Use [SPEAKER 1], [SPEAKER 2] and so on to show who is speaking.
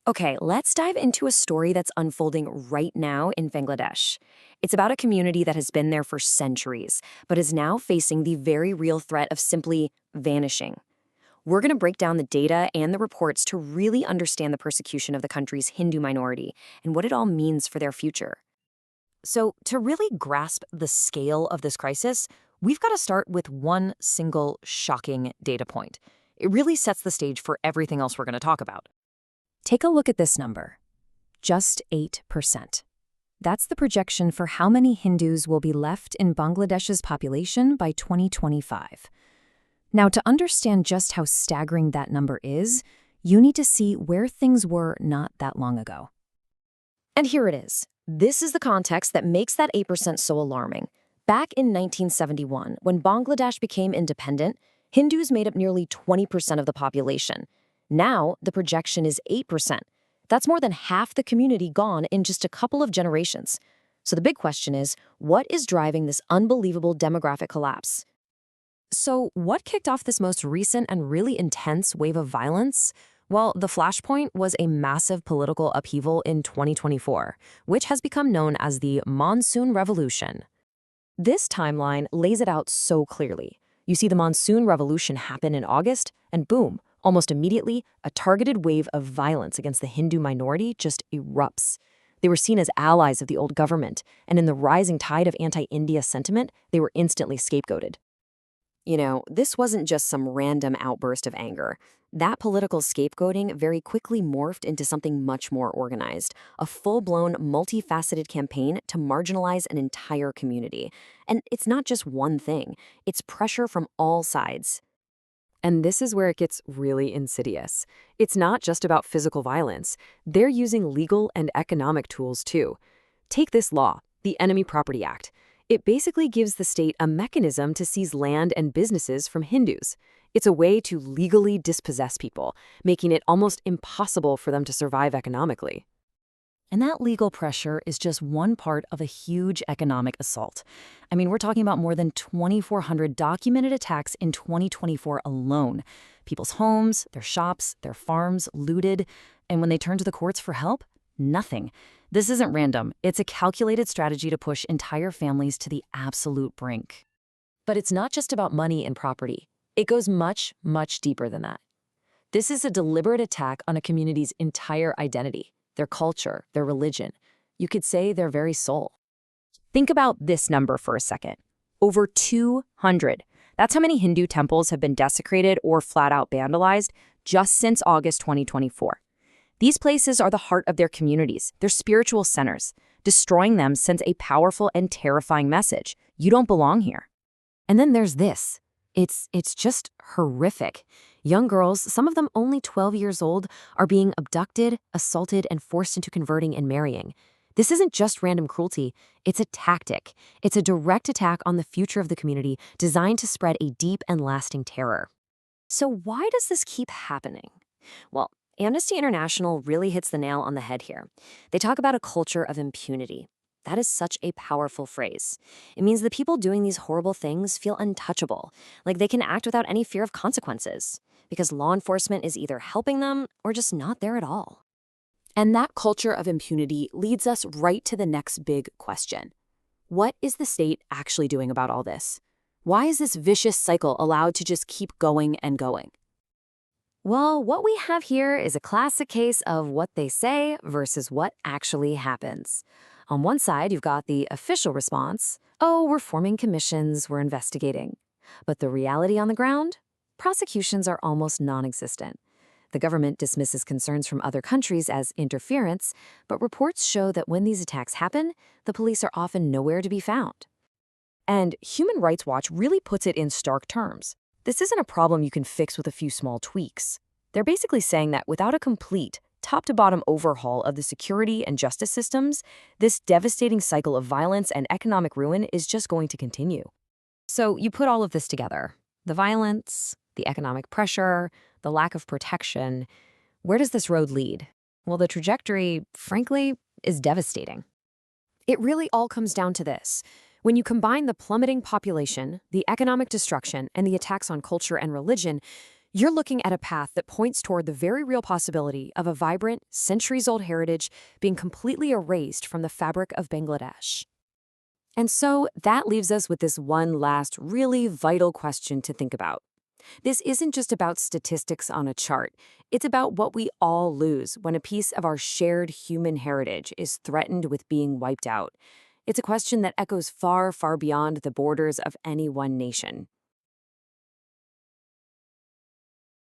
[SPEAKER 1] Okay, let's dive into a story that's unfolding right now in Bangladesh. It's about a community that has been there for centuries, but is now facing the very real threat of simply vanishing. We're going to break down the data and the reports to really understand the persecution of the country's Hindu minority and what it all means for their future. So, to really grasp the scale of this crisis, we've got to start with one single shocking data point. It really sets the stage for everything else we're going to talk about. Take a look at this number, just 8%. That's the projection for how many Hindus will be left in Bangladesh's population by 2025. Now, to understand just how staggering that number is, you need to see where things were not that long ago. And here it is. This is the context that makes that 8% so alarming. Back in 1971, when Bangladesh became independent, Hindus made up nearly 20% of the population. Now, the projection is 8%. That's more than half the community gone in just a couple of generations. So the big question is, what is driving this unbelievable demographic collapse? So what kicked off this most recent and really intense wave of violence? Well, the flashpoint was a massive political upheaval in 2024, which has become known as the Monsoon Revolution. This timeline lays it out so clearly. You see the Monsoon Revolution happen in August, and boom, almost immediately, a targeted wave of violence against the Hindu minority just erupts. They were seen as allies of the old government, and in the rising tide of anti-India sentiment, they were instantly scapegoated. This wasn't just some random outburst of anger. That political scapegoating very quickly morphed into something much more organized, a full-blown, multifaceted campaign to marginalize an entire community. And it's not just one thing, it's pressure from all sides. And this is where it gets really insidious. It's not just about physical violence. They're using legal and economic tools too. Take this law, the Enemy Property Act. It basically gives the state a mechanism to seize land and businesses from Hindus. It's a way to legally dispossess people, making it almost impossible for them to survive economically. And that legal pressure is just one part of a huge economic assault. I mean, we're talking about more than 2,400 documented attacks in 2024 alone. People's homes, their shops, their farms looted, and when they turn to the courts for help, nothing. This isn't random. It's a calculated strategy to push entire families to the absolute brink. But it's not just about money and property. It goes much, much deeper than that. This is a deliberate attack on a community's entire identity. Their culture, their religion. You could say their very soul. Think about this number for a second. Over 200. That's how many Hindu temples have been desecrated or flat out vandalized just since August 2024. These places are the heart of their communities, their spiritual centers. Destroying them sends a powerful and terrifying message. You don't belong here. And then there's this. It's just horrific. Young girls, some of them only 12 years old, are being abducted, assaulted, and forced into converting and marrying. This isn't just random cruelty, it's a tactic. It's a direct attack on the future of the community designed to spread a deep and lasting terror. So why does this keep happening? Well, Amnesty International really hits the nail on the head here. They talk about a culture of impunity. That is such a powerful phrase. It means the people doing these horrible things feel untouchable, like they can act without any fear of consequences, because law enforcement is either helping them or just not there at all. And that culture of impunity leads us right to the next big question. What is the state actually doing about all this? Why is this vicious cycle allowed to just keep going and going? Well, what we have here is a classic case of what they say versus what actually happens. On one side, you've got the official response, oh, we're forming commissions, we're investigating. But the reality on the ground? Prosecutions are almost non-existent. The government dismisses concerns from other countries as interference, but reports show that when these attacks happen, the police are often nowhere to be found. And Human Rights Watch really puts it in stark terms. This isn't a problem you can fix with a few small tweaks. They're basically saying that without a complete, top-to-bottom overhaul of the security and justice systems, this devastating cycle of violence and economic ruin is just going to continue. So you put all of this together. The violence, the economic pressure, the lack of protection. Where does this road lead? Well, the trajectory, frankly, is devastating. It really all comes down to this. When you combine the plummeting population, the economic destruction, and the attacks on culture and religion, You're looking at a path that points toward the very real possibility of a vibrant, centuries old heritage being completely erased from the fabric of Bangladesh. And so that leaves us with this one last, really vital question to think about. This isn't just about statistics on a chart. It's about what we all lose when a piece of our shared human heritage is threatened with being wiped out. It's a question that echoes far, far beyond the borders of any one nation.